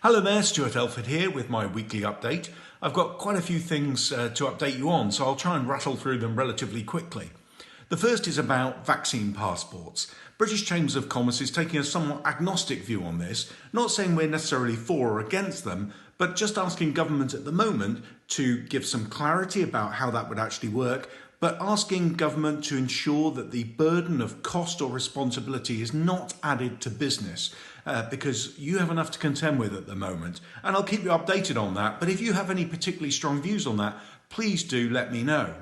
Hello there, Stuart Elford here with my weekly update. I've got quite a few things to update you on, so I'll try and rattle through them relatively quickly. The first is about vaccine passports. British Chambers of Commerce is taking a somewhat agnostic view on this, not saying we're necessarily for or against them, but just asking government at the moment to give some clarity about how that would actually work, but asking government to ensure that the burden of cost or responsibility is not added to business because you have enough to contend with at the moment. And I'll keep you updated on that, but if you have any particularly strong views on that, please do let me know.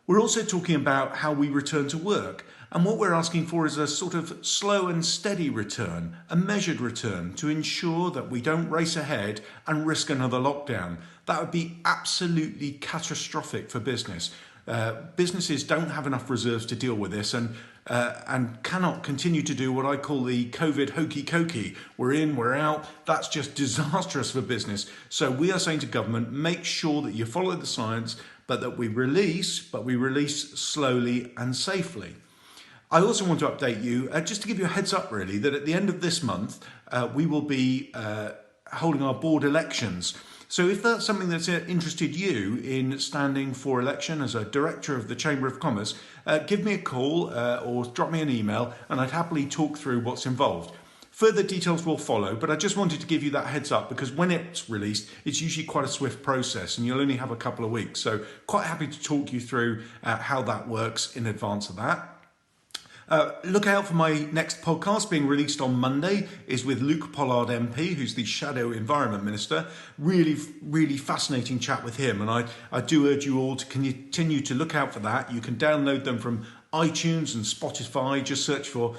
We're also talking about how we return to work, and what we're asking for is a sort of slow and steady return, a measured return to ensure that we don't race ahead and risk another lockdown. That would be absolutely catastrophic for business. Businesses don't have enough reserves to deal with this and cannot continue to do what I call the COVID hokey cokey. We're in, we're out. That's just disastrous for business. So we are saying to government, make sure that you follow the science, but that we release slowly and safely. I also want to update you, just to give you a heads up really, that at the end of this month, we will be holding our board elections. So if that's something that's interested you in standing for election as a director of the Chamber of Commerce, give me a call or drop me an email and I'd happily talk through what's involved. Further details will follow, but I just wanted to give you that heads up because when it's released, it's usually quite a swift process and you'll only have a couple of weeks. So quite happy to talk you through how that works in advance of that. Look out for my next podcast being released on Monday is with Luke Pollard MP, who's the Shadow Environment Minister. Really fascinating chat with him. And I do urge you all to continue to look out for that. You can download them from iTunes and Spotify. Just search for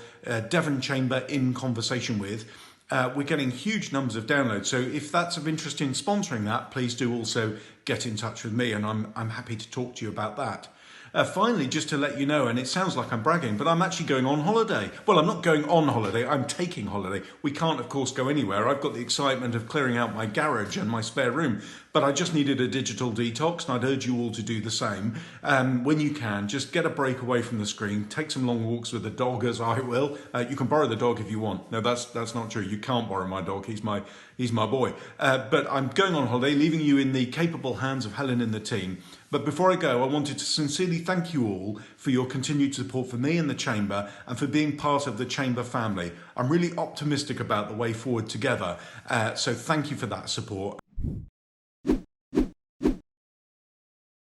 Devon Chamber in Conversation With. We're getting huge numbers of downloads. So if that's of interest in sponsoring that, please do also get in touch with me and I'm happy to talk to you about that. Finally, just to let you know, and it sounds like I'm bragging, but I'm actually going on holiday. Well, I'm not going on holiday, I'm taking holiday. We can't, of course, go anywhere. I've got the excitement of clearing out my garage and my spare room, but I just needed a digital detox, and I'd urge you all to do the same. When you can, just get a break away from the screen, take some long walks with the dog, as I will. You can borrow the dog if you want. No, that's not true. You can't borrow my dog. He's my boy. But I'm going on holiday, leaving you in the capable hands of Helen and the team. But before I go, I wanted to sincerely thank you all for your continued support for me and the Chamber and for being part of the Chamber family. I'm really optimistic about the way forward together. So thank you for that support.